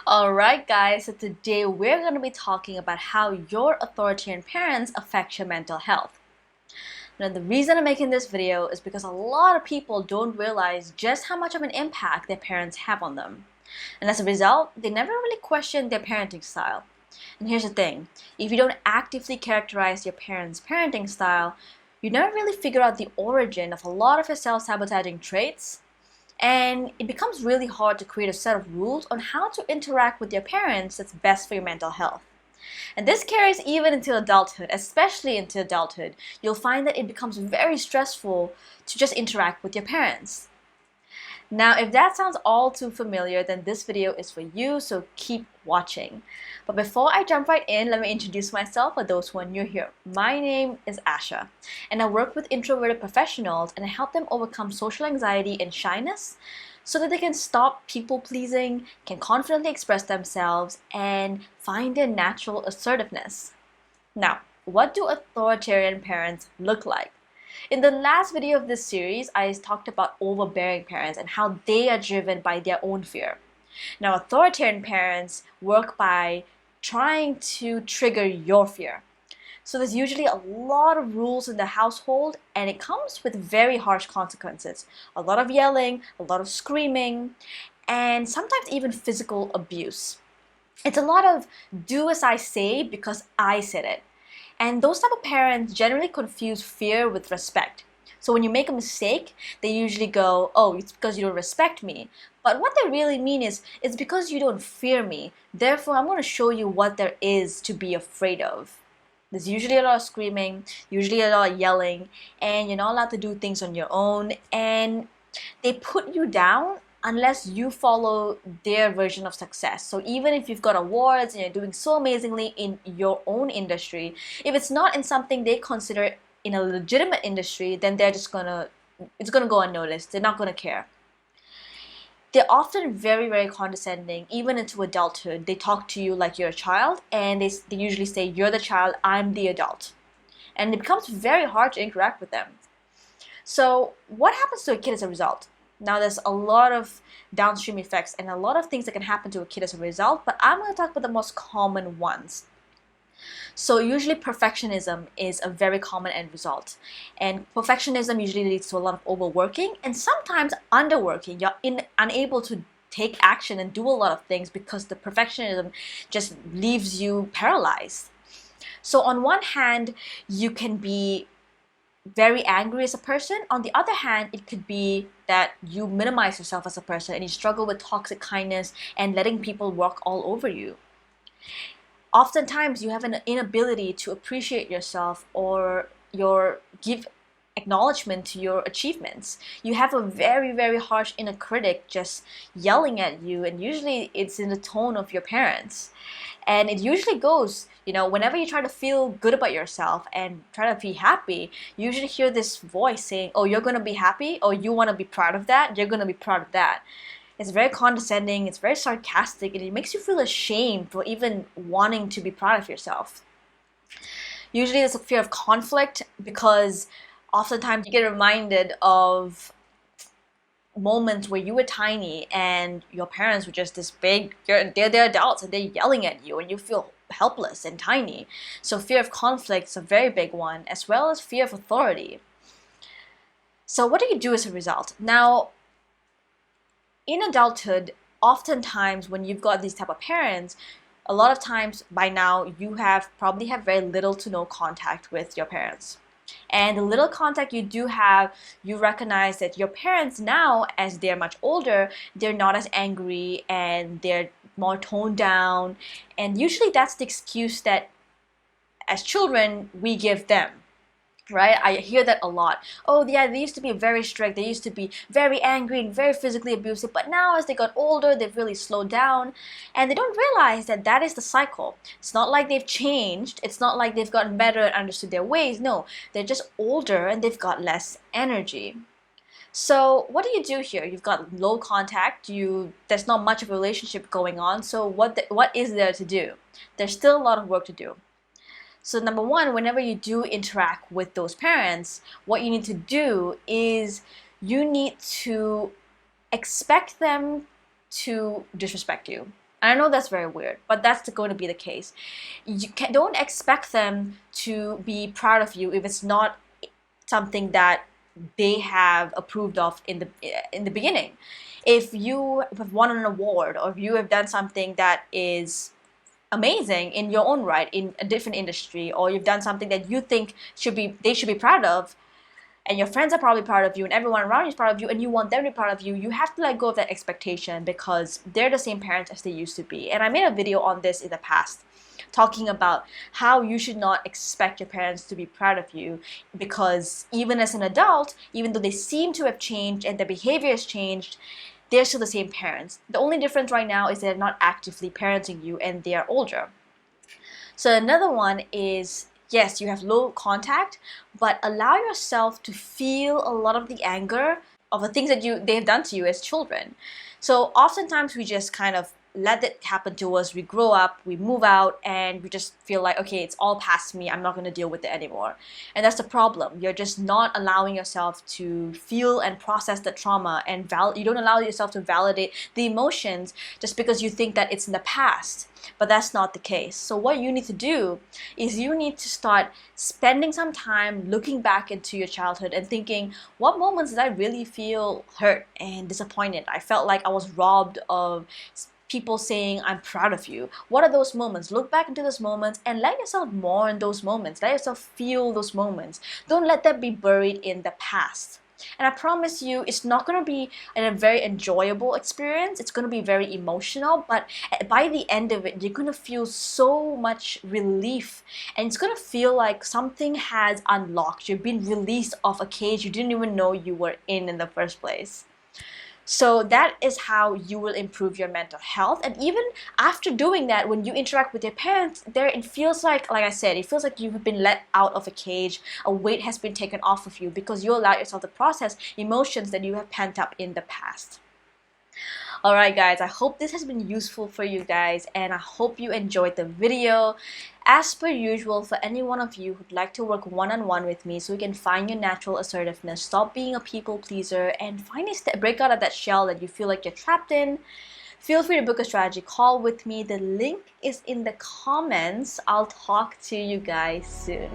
Alright guys, so today we're going to be talking about how your authoritarian parents affect your mental health. Now the reason I'm making this video is because a lot of people don't realize just how much of an impact their parents have on them. And as a result, they never really question their parenting style. And here's the thing, if you don't actively characterize your parents' parenting style, you never really figure out the origin of a lot of your self-sabotaging traits, and it becomes really hard to create a set of rules on how to interact with your parents that's best for your mental health. And this carries even into adulthood, especially into adulthood. You'll find that it becomes very stressful to just interact with your parents. Now, if that sounds all too familiar, then this video is for you, so keep watching. But before I jump right in, let me introduce myself for those who are new here. My name is Asha, and I work with introverted professionals and I help them overcome social anxiety and shyness so that they can stop people-pleasing, can confidently express themselves, and find their natural assertiveness. Now, what do authoritarian parents look like? In the last video of this series, I talked about overbearing parents and how they are driven by their own fear. Now, authoritarian parents work by trying to trigger your fear. So there's usually a lot of rules in the household, and it comes with very harsh consequences. A lot of yelling, a lot of screaming, and sometimes even physical abuse. It's a lot of do as I say because I said it. And those type of parents generally confuse fear with respect. So when you make a mistake, they usually go, oh, it's because you don't respect me. But what they really mean is, it's because you don't fear me. Therefore, I'm going to show you what there is to be afraid of. There's usually a lot of screaming, usually a lot of yelling, and you're not allowed to do things on your own. And they put you down unless you follow their version of success. So even if you've got awards and you're doing so amazingly in your own industry, if it's not in something they consider in a legitimate industry, then it's gonna go unnoticed. They're not gonna care. They're often very, very condescending, even into adulthood. They talk to you like you're a child, and they usually say, you're the child, I'm the adult. And it becomes very hard to interact with them. So what happens to a kid as a result? Now, there's a lot of downstream effects and a lot of things that can happen to a kid as a result, but I'm going to talk about the most common ones. So usually perfectionism is a very common end result. And perfectionism usually leads to a lot of overworking and sometimes underworking. You're unable to take action and do a lot of things because the perfectionism just leaves you paralyzed. So on one hand, you can be very angry as a person. On the other hand, it could be that you minimize yourself as a person and you struggle with toxic kindness and letting people walk all over you. Oftentimes, you have an inability to appreciate yourself or give acknowledgement to your achievements. You have a very, very harsh inner critic just yelling at you, and usually it's in the tone of your parents. And it usually goes, whenever you try to feel good about yourself and try to be happy, you usually hear this voice saying, oh, you're going to be happy? Oh, you want to be proud of that? You're going to be proud of that. It's very condescending, it's very sarcastic, and it makes you feel ashamed for even wanting to be proud of yourself. Usually there's a fear of conflict because oftentimes you get reminded of moments where you were tiny and your parents were just this big, they're adults and they're yelling at you and you feel helpless and tiny. So fear of conflict is a very big one, as well as fear of authority. So what do you do as a result? Now, in adulthood, oftentimes when you've got these type of parents, a lot of times by now you probably have very little to no contact with your parents. And the little contact you do have, you recognize that your parents now, as they're much older, they're not as angry and they're more toned down. And usually that's the excuse that as children we give them. Right? I hear that a lot. Oh yeah, they used to be very strict, they used to be very angry and very physically abusive, but now as they got older, they've really slowed down, and they don't realize that that is the cycle. It's not like they've changed, it's not like they've gotten better and understood their ways. No, they're just older and they've got less energy. So what do you do here? You've got low contact, there's not much of a relationship going on, so what is there to do? There's still a lot of work to do. So number one, whenever you do interact with those parents, what you need to do is you need to expect them to disrespect you. I know that's very weird, but that's going to be the case. Don't expect them to be proud of you if it's not something that they have approved of in the beginning. If you have won an award, or if you have done something that is amazing in your own right in a different industry, or you've done something that you think they should be proud of, and your friends are probably proud of you, and everyone around you is proud of you, and you want them to be proud of you, you have to let go of that expectation because they're the same parents as they used to be. And I made a video on this in the past, talking about how you should not expect your parents to be proud of you, because even as an adult, even though they seem to have changed and their behavior has changed, they're still the same parents. The only difference right now is they're not actively parenting you and they are older. So another one is, yes, you have low contact, but allow yourself to feel a lot of the anger of the things that they've done to you as children. So oftentimes we just kind of let it happen to us. We grow up, we move out, and we just feel like, okay, it's all past me. I'm not going to deal with it anymore. And that's the problem. You're just not allowing yourself to feel and process the trauma, and you don't allow yourself to validate the emotions just because you think that it's in the past. But that's not the case. So what you need to do is you need to start spending some time looking back into your childhood and thinking, what moments did I really feel hurt and disappointed? I felt like I was robbed of people saying, I'm proud of you. What are those moments? Look back into those moments and let yourself mourn those moments. Let yourself feel those moments. Don't let them be buried in the past. And I promise you, it's not going to be a very enjoyable experience. It's going to be very emotional, but by the end of it, you're going to feel so much relief. And it's going to feel like something has unlocked. You've been released off a cage you didn't even know you were in the first place. So that is how you will improve your mental health. And even after doing that, when you interact with your parents, it feels like I said, it feels like you have been let out of a cage. A weight has been taken off of you because you allow yourself to process emotions that you have pent up in the past. Alright guys, I hope this has been useful for you guys, and I hope you enjoyed the video. As per usual, for any one of you who'd like to work one-on-one with me so you can find your natural assertiveness, stop being a people pleaser, and finally break out of that shell that you feel like you're trapped in, feel free to book a strategy call with me. The link is in the comments. I'll talk to you guys soon.